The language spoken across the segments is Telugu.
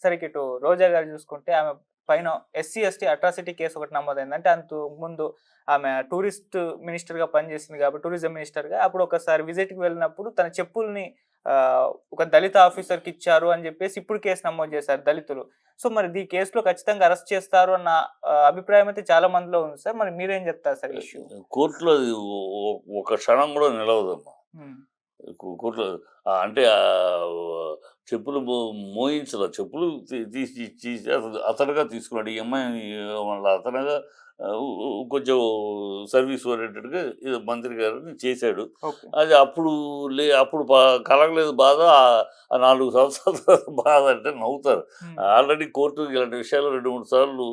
సరే ఇటు రోజా గారు చూసుకుంటే ఆమె పైన ఎస్సీ, ఎస్టీ అట్రాసిటీ కేసు ఒకటి నమోదైంది. అంటే అంతకు ముందు ఆమె టూరిస్ట్ మినిస్టర్‌గా పనిచేసింది కాబట్టి టూరిజం మినిస్టర్‌గా అప్పుడు ఒకసారి విజిట్‌కి వెళ్ళినప్పుడు తన చెప్పుల్ని ఒక దళిత ఆఫీసర్‌కి ఇచ్చారు అని చెప్పేసి ఇప్పుడు కేసు నమోదు చేశారు దళితులు. సో, మరి ఈ కేసులో ఖచ్చితంగా అరెస్ట్ చేస్తారు అన్న అభిప్రాయం అయితే చాలా మందిలో ఉంది సార్. మరి మీరేం చెప్తారు సార్ ఈ ఇష్యూ? కోర్టులో అది ఒక క్షణం కూడా నిలవదమ్మా. హ్మ్. కోర్టులో అంటే చెప్పులు మోయించలా. చెప్పులు తీసి అతనుగా తీసుకున్నాడు. ఈ అమ్మాయి వాళ్ళ అతనుగా కొంచెం సర్వీస్ ఓరియంటెడ్‌గా ఏదో మంత్రి గారిని చేశాడు. ఓకే. అది అప్పుడు కలగలేదు బాధ. ఆ 4 సంవత్సరాల తర్వాత బాధ అంటే నవ్వుతారు. హ్మ్. ఆల్రెడీ కోర్టు ఇలాంటి విషయాలు 2, 3 సార్లు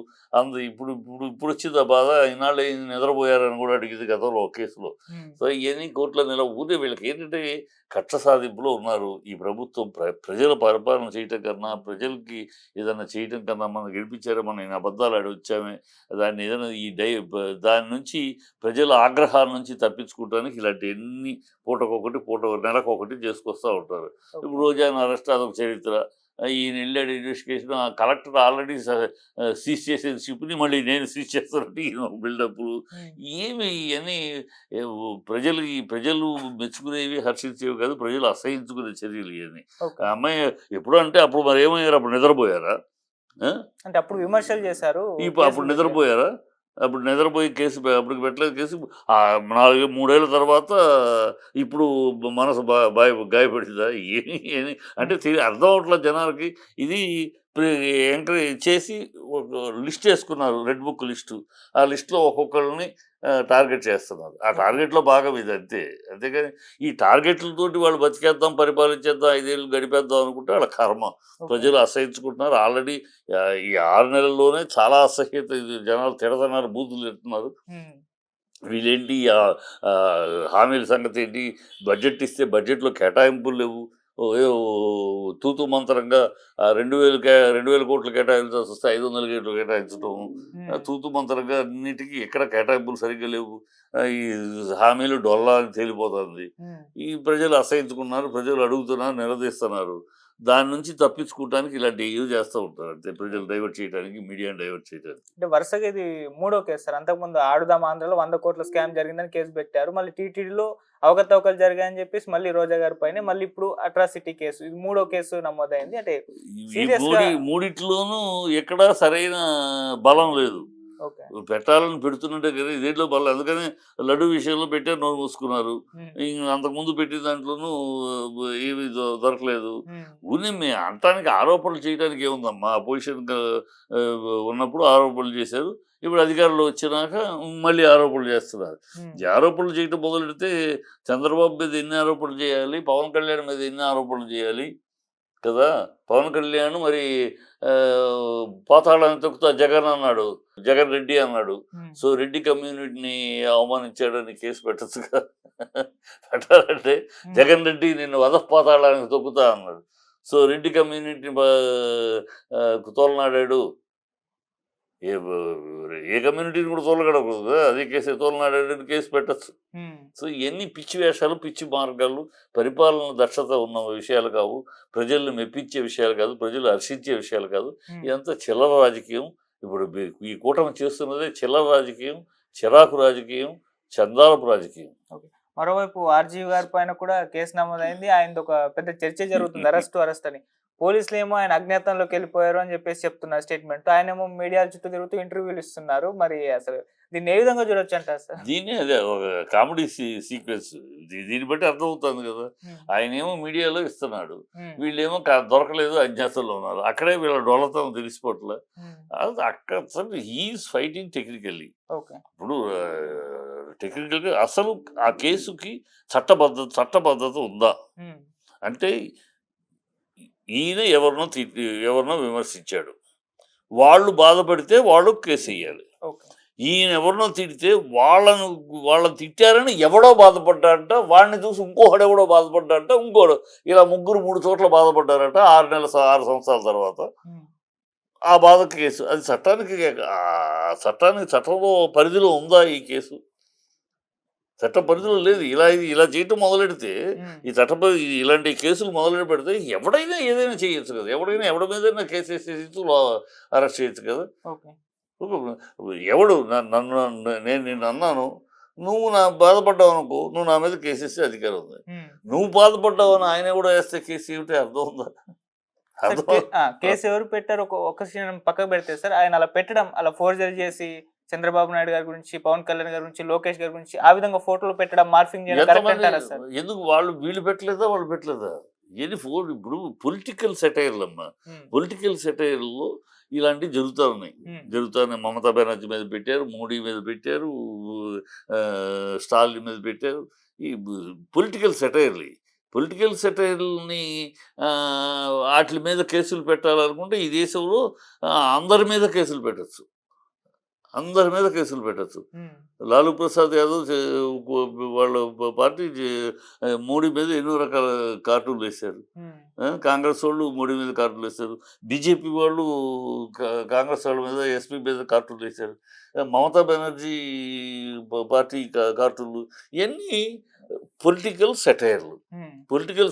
ఇప్పుడొచ్చింది ఆ బాధ. ఇన్నాళ్ళు ఏం నిద్రపోయారని కూడా అడిగింది గతంలో ఒక కేసులో. హ్మ్. సో, ఇయన్నీ కోర్టులో ఊరికే వీళ్ళకేంటంటే కక్ష సాధింపులో ఉన్నారు. ఈ ప్రభుత్వం ప్రజల పరిపాలన చేయటం కన్నా, ప్రజలకి ఏదన్నా చేయటం కన్నా మనం గెలిపించారా, మనం ఇన్ని అబద్ధాలాడి వచ్చామే, దాన్ని ఏదైనా ఈ డై బ దాని నుంచి ప్రజల ఆగ్రహాల నుంచి తప్పించుకోవడానికి ఇలాంటియన్నీ పూటకొకటి, నెలకొకటి చేసుకొస్తా ఉంటారు. ఇప్పుడు ఓకే. రోజాని అరెస్ట్ అదొక చరిత్ర. ఈయన ఎళ్ళాడు ఇన్వెస్టిగేషన్ కలెక్టర్ ఆల్రెడీ సీజ్ చేసిన షిప్‌ని మళ్ళీ నేను సీజ్ చేస్తానంటే ఈయన ఒక బిల్డప్‌లు. హ్మ్. ఏమి ఇయన్నీ ప్రజలు మెచ్చుకునేవి, హర్షించేవి కాదు. ప్రజలు అసహించుకునే చర్యలు ఇయన్నీ. ఓకే. ఆ అమ్మాయి ఎప్పుడు అంటే అప్పుడు మరేమయ్యారు? అప్పుడు నిద్రపోయారా? ఆ! అంటే అప్పుడు విమర్శలు చేశారు. అప్పుడు కేసులు పెట్టారు. నిద్రపోయారా? అప్పుడు నిద్రపోయి అప్పటికి పెట్టలేదు కేసు. 3 ఏళ్ల తర్వాత ఇప్పుడు మనసు గాయపడిందా? ఏమి అంటే అర్థం అవ్వట్లేదు జనాలకి. ఇది ప్రి ఎంకరేజ్ చేసి ఒక లిస్ట్ ఏసుకున్నారు. Red book list. ఆ లిస్ట్‌లో ఒక్కొక్కళ్ళని టార్గెట్ చేస్తున్నారు. ఆ ఓకే. టార్గెట్‌లో భాగం ఇది అంతే. అంతేగాని ఈ టార్గెట్‌లతోటి వాళ్ళు బతికేద్దాం, పరిపాలించేద్దాం, 5 ఏళ్ళు గడిపేద్దాం అనుకుంటే ఆళ్ళ కర్మ. ఓకే. ప్రజలు అసహించుకుంటున్నారు. ఆల్రెడీ ఈ 6 నెలల్లోనే చాలా అసహ్యత ఇది జనాలు తిడతన్నారు, బూతులు తిడుతున్నారు. హ్మ్. వీళ్ళేంటి హామీల సంగతేంటి? బడ్జెట్ ఇస్తే బడ్జెట్‌లో కేటాయింపులు లేవు. ఏదో తూతూ మంత్రంగా 2000 కోట్లు కేటాయించాల్సొస్తే 500 కోట్లు కేటాయించటం. హ్మ్. తూతూ మంత్రంగా అన్నిటికి ఎక్కడ కేటాయింపులు సరిగ్గా లేవు. ఈ హామీలు డొల్లా అని తేలిపోతుంది. హ్మ్. ఈ ప్రజలు అసహించుకున్నారు. ప్రజలు అడుగుతున్నారు, నిలదీస్తున్నారు. దాని నుంచి తప్పించుకోవటానికి ఇలాంటివి చేస్తా ఉంటారు అంతే. ప్రజలు డైవర్ట్ చేయడానికి, మీడియాని డైవర్ట్ చేయడానికి. అంటే వరుసగా ఇది మూడో కేసు సార్. అంతకుముందు 'ఆడుదాం ఆంధ్రలో' 100,00,00,000 స్కామ్ జరిగిందని కేసు పెట్టారు. మళ్ళీ టీటీడీలో అవకతవకలు జరిగాయని చెప్పేసి మళ్ళీ రోజా గారి పైనే మళ్ళీ ఇప్పుడు అట్రాసిటీ కేసు. ఇది మూడో కేసు నమోదైంది. అంటే ఈ సీరియస్‌గా మూడిట్లోనూ ఎక్కడా సరైన బలం లేదు. ఓకే. పెట్టాలని పెడుతున్నట్టే కానీ దేంట్లో బలం అందుకని లడ్డు విషయంలో పెట్టారు, నోరు మూసుకున్నారు. హ్మ్. అంతకుముందు పెట్టిన దాంట్లోనూ ఏమి దొరకలేదు. హ్మ్. అంటానికి ఆరోపణలు చేయడానికి ఏముందమ్మా? అపోజిషన్ ఉన్నప్పుడు ఆరోపణలు చేశారు. ఇప్పుడు అధికారంలో వచ్చినాక మళ్ళీ ఆరోపణలు చేస్తున్నారు. హ్మ్. ఈ ఆరోపణలు చేయటం మొదలెడితే చంద్రబాబు మీద ఎన్ని ఆరోపణలు చేయాలి? పవన్ కళ్యాణ్ మీద ఎన్ని ఆరోపణలు చేయాలి? కదా! పవన్ కళ్యాణ్ మరి పాతాళానికి తొక్కుతా జగన్ అన్నాడు. జగన్ రెడ్డి అన్నాడు. హ్మ్. సో, రెడ్డి కమ్యూనిటీని అవమానించాడని కేసు పెట్టొచ్చుగా. పెట్టాలంటే హ్మ్. జగన్ రెడ్డి నిన్ను అధపాతాళానికి తొక్కుతా అన్నాడు. సో, రెడ్డి కమ్యూనిటీని తోలనాడాడు. ఏ వ ఏ కమ్యూనిటీని కూడా తోలగడకూడదు కదా! అదే కేసు తోలనాడాడని కేసు పెట్టొచ్చు. హ్మ్. సో, ఇయన్నీ పిచ్చి వేషాలు, పిచ్చి మార్గాలు, పరిపాలన దక్షత ఉన్న విషయాలు కావు. ప్రజల్ని మెప్పించే విషయాలు కాదు. ప్రజలు హర్షించే విషయాలు కాదు. హ్మ్. ఇదంతా చిల్లర రాజకీయం. ఇప్పుడు ఈ కూటమి చేస్తున్నదే చిల్లర రాజకీయం, చిరాకు రాజకీయం, చందాలపు రాజకీయం. ఓకే. మరోవైపు 'ఆర్‌జీవి' గారి పైన కూడా కేసు నమోదైంది. ఆయనదొక పెద్ద చర్చ జరుగుతుంది. అరెస్ట్ అని. పోలీసులేమో ఆయన అజ్ఞాతంలోకెళ్ళిపోయారు అని చెప్పేసి చెప్తున్నారు స్టేట్‌మెంట్. ఆయనేమో మీడియాల చుట్టూ తిరుగుతూ ఇంటర్వ్యూలు ఇస్తున్నారు. మరి అసలు దీన్ని ఏ విధంగా చూడొచ్చంటారు సార్? అదే ఒక కామెడీ సీక్వెన్స్. దీన్ని బట్టి అర్థమవుతుంది కదా! హ్మ్. ఆయనేమో మీడియాలో ఇస్తున్నాడు. హ్మ్. వీళ్ళేమో దొరకలేదు, అజ్ఞాతంలో ఉన్నారు. అక్కడే వీళ్ళ డొల్లతనం తెలిసిపోవట్లే. హ్మ్. అది అక్కడ he is fighting technically. Okay. ఇప్పుడు టెక్నికల్‌గా అసలు ఆ కేసుకి చట్టబద్ధత ఉందా? హ్మ్. అంటే ఈయన ఎవరినో విమర్శించాడు. వాళ్ళు బాధపడితే వాళ్ళు కేసెయ్యాలి. ఓకే. ఈయన ఎవరినో తిడితే వాళ్ళని తిట్టారని ఎవడో బాధపడ్డాడట. వాడిని చూసి ఇంకొకడెవడో బాధపడ్డాడట. ఇలా ముగ్గురు 3 చోట్ల బాధపడ్డారట 6 సంవత్సరాల తర్వాత. హ్మ్. ఆ బాధకు కేసు. అది చట్టంలో పరిధిలో ఉందా ఈ కేసు? చట్ట పరిధిలో లేదు. ఇలా చేయటం మొదలెడితే ఈ ఇలాంటి కేసులు మొదలు పెడితే ఎవడైనా ఏదైనా చేయొచ్చు కదా. ఎవడి మీదైనా కేసు వేసేసి అరెస్ట్ చేయొచ్చు కదా. ఓకే. ఎవడు నన్ను నేను నిన్ను అన్నాను, నువ్వు బాధపడ్డావు అనుకో, నువ్వు నా మీద కేసు వేసే అధికారం ఉంది. నువ్వు బాధపడ్డావని ఆయన కూడా వేస్తే కేసు ఏమిటి అర్థం ఉందా? కేసు ఎవరు పెట్టారు ఒక పక్కకు పెడితే సార్, ఆయన అలా పెట్టడం, అలా ఫోర్జరీ చేసి చంద్రబాబు నాయుడు గారి గురించి, పవన్ కళ్యాణ్ గారి గురించి, లోకేష్ గారి గురించి ఆ విధంగా ఫోటోలు పెట్టడం, మార్ఫింగ్ చేయడం కరెక్ట్ అంటారా సార్? ఎందుకు వీళ్ళు పెట్టలేదా? ఇప్పుడు పొలిటికల్ సెటైర్లు అమ్మా. పొలిటికల్ సెటైర్లో ఇలాంటివి జరుగుతూ ఉన్నాయి. మమతా బెనర్జీ మీద పెట్టారు, మోడీ మీద పెట్టారు, స్టాలిన్ మీద పెట్టారు. ఈ పొలిటికల్ సెటైర్లని వాటి మీద కేసులు పెట్టాలనుకుంటే ఈ దేశంలో అందరి మీద కేసులు పెట్టచ్చు. లాలూ ప్రసాద్ యాదవ్ వాళ్ళ పార్టీ మోడీ మీద ఎన్నో రకాల కార్టూన్లు వేశారు. కాంగ్రెస్ వాళ్ళు మోడీ మీద కార్టూన్లు వేశారు. బీజేపీ వాళ్ళు కాంగ్రెస్ వాళ్ళ మీద, ఎస్పీ మీద కార్టూన్లు వేశారు. మమతా బెనర్జీ పార్టీ కార్టూన్లు, ఇవన్నీ పొలిటికల్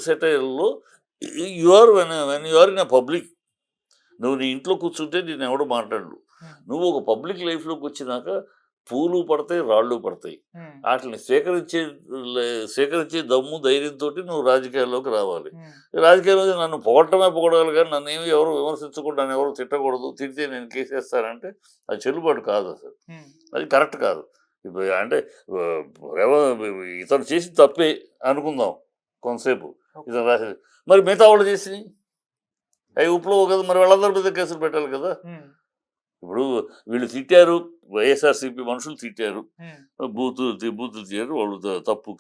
సెటైర్లో you are in a public. నువ్వు నీ ఇంట్లో కూర్చుంటే నేను ఎవడో మాట్లాడు. నువ్వు ఒక పబ్లిక్ లైఫ్లోకి వచ్చినాక పూలు పడతాయి, రాళ్ళు పడతాయి. వాటిని సేకరించే దమ్ము, ధైర్యంతో నువ్వు రాజకీయాల్లోకి రావాలి. రాజకీయాల్లో నన్ను పొగడగాలి కానీ నన్ను ఎవరు విమర్శించకూడదు, నన్ను ఎవరు తిట్టకూడదు, తిడితే నేను కేసేస్తానంటే అది చెల్లుబాటు కాదు. అసలు అది కరెక్ట్ కాదు. ఇప్పుడు అంటే ఇతను చేసి తప్పే అనుకుందాం కొంతసేపు, ఇతను రాసేది. మరి మిగతా వాళ్ళు చేసి అవి ఉప్పులో కదా, మరి వాళ్ళందరి మీద కేసులు పెట్టాలి కదా. ఇప్పుడు వీళ్ళు తిట్టారు, వైఎస్ఆర్సీపీ మనుషులు తిట్టారు, బూతులు తీయారు, వాళ్ళు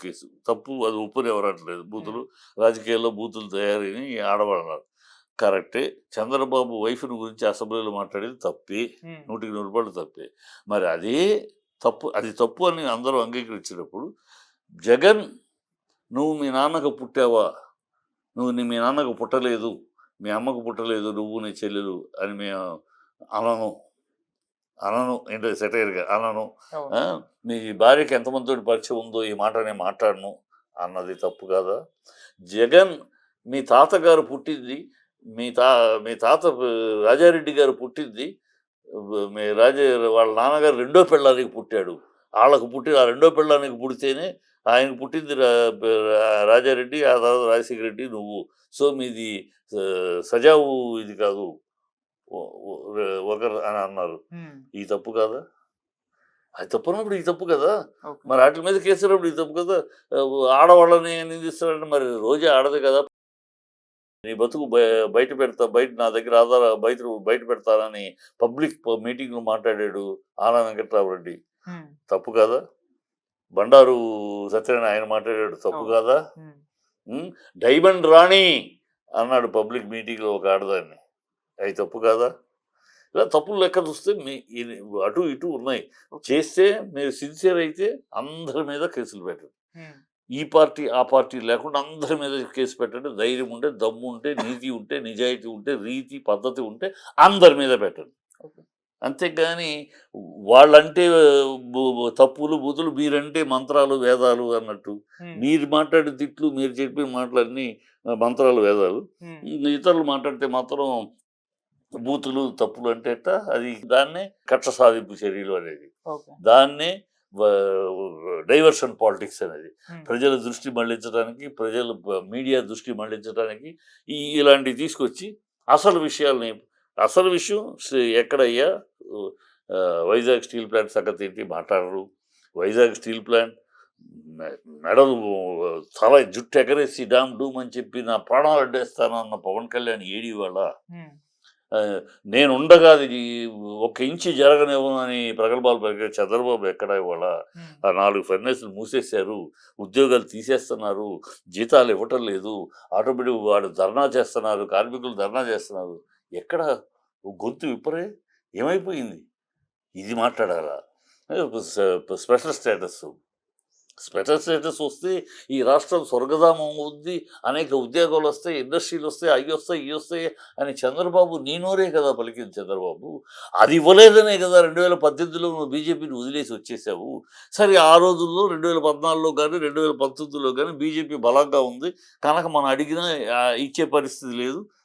కేసు తప్పు, అది ఉప్పుని ఎవరు అంటలేదు. రాజకీయాల్లో బూతులు తయారని ఆడవాళ్ళన్నారు, కరెక్టే. చంద్రబాబు వైఫ్ని గురించి అసెంబ్లీలో మాట్లాడేది తప్పే, 100% తప్పే. మరి అదే అది తప్పు అని అందరూ అంగీకరించినప్పుడు, జగన్ నువ్వు మీ నాన్నకు పుట్టావా, మీ నాన్నకు పుట్టలేదు, మీ అమ్మకు పుట్టలేదు, నువ్వు నీ చెల్లెలు అని మేము అనను ఏంటో సెటైర్గా అనను. మీ భార్యకి ఎంతమందితో పరిచయం ఉందో ఈ మాట నేను మాట్లాడను అన్నది తప్పు కాదా? జగన్ మీ తాతగారు పుట్టింది, మీ తాత రాజారెడ్డి గారు పుట్టింది, వాళ్ళ నాన్నగారు రెండో పెళ్ళానికి పుట్టాడు. వాళ్ళకు ఆ రెండో పెళ్ళానికి పుడితేనే ఆయనకు పుట్టింది రాజారెడ్డి, ఆ తర్వాత రాజశేఖర రెడ్డి, నువ్వు. సో మీది సజావు ఇది కాదు ఒకరు అని అన్నారు. ఈ తప్పు కాదా? అది తప్పు అన్నప్పుడు ఈ తప్పు కదా. మరి వాటి మీద కేసున్నప్పుడు ఈ తప్పు కదా. ఆడవాళ్ళని నిందిస్తారంటే మరి రోజే ఆడదు కదా. నీ బతుకు బయట నా దగ్గర బయట పెడతానని పబ్లిక్ మీటింగ్లో మాట్లాడాడు ఆనా వెంకట్రామరెడ్డి, తప్పు కాదా? బండారు సత్యనారాయణ ఆయన మాట్లాడాడు, తప్పు కాదా? డైమండ్ రాణి అన్నాడు పబ్లిక్ మీటింగ్లో ఒక ఆడదాన్ని, అవి తప్పు కాదా? ఇలా తప్పులు లెక్క చూస్తే అటు ఇటు ఉన్నాయి. చేస్తే మీరు సిన్సియర్ అయితే అందరి మీద కేసులు పెట్టండి. ఈ పార్టీ ఆ పార్టీ లేకుండా అందరి మీద కేసు పెట్టండి. ధైర్యం ఉంటే, దమ్ము ఉంటే, నీతి ఉంటే, నిజాయితీ ఉంటే, రీతి పద్ధతి ఉంటే అందరి మీద పెట్టండి. అంతేగాని వాళ్ళంటే తప్పులు బూతులు, మీరంటే మంత్రాలు వేదాలు అన్నట్టు. మీరు మాట్లాడే తిట్లు, మీరు చెప్పిన మాటలన్నీ మంత్రాలు వేదాలు. ఇతరులు మాట్లాడితే మాత్రం బూతులు తప్పులు అంటే అది దాన్నే కక్ష సాధింపు చర్యలు అనేది, దాన్నే డైవర్షన్ పాలిటిక్స్ అనేది. ప్రజల దృష్టి మళ్లించడానికి, మీడియా దృష్టి మళ్లించడానికి ఇలాంటివి తీసుకొచ్చి అసలు విషయం ఎక్కడయ్యా వైజాగ్ స్టీల్ ప్లాంట్ సంగతి ఏంటి మాట్లాడరు. వైజాగ్ స్టీల్ ప్లాంట్ మెడలు చాలా జుట్టు ఎగరేసి డూమ్ అని చెప్పి నా ప్రాణాలు అడ్డేస్తాను అన్న పవన్ కళ్యాణ్ ఏడి వాళ్ళ, నేను ఉండగా అది 1 ఇంచు జరగనివ్వను అని ప్రగల్భాలు పలికే చంద్రబాబు ఎక్కడ ఇవాళ? ఆ 4 ఫర్నేసులు మూసేశారు, ఉద్యోగాలు తీసేస్తున్నారు, జీతాలు ఇవ్వటం లేదు, ఆటోమేటిక్ వాడు ధర్నా చేస్తున్నారు, కార్మికులు ధర్నా చేస్తున్నారు. ఎక్కడ గొంతు విప్పరే? ఏమైపోయింది? ఇది మాట్లాడాలా? స్పెషల్ స్టేటస్ స్పెషల్ స్టేటస్ వస్తే ఈ రాష్ట్రం స్వర్గధామం అవుద్ది, అనేక ఉద్యోగాలు వస్తాయి, ఇండస్ట్రీలు వస్తాయి, అవి వస్తాయి ఇవి వస్తాయి అని చంద్రబాబు నీనోరే కదా పలికింది చంద్రబాబు. అది ఇవ్వలేదనే కదా 2018లో బీజేపీని వదిలేసి వచ్చేసావు. సరే ఆ రోజుల్లో 2014లో కానీ 2019లో కానీ బీజేపీ బలంగా ఉంది కనుక మనం అడిగినా ఇచ్చే పరిస్థితి లేదు.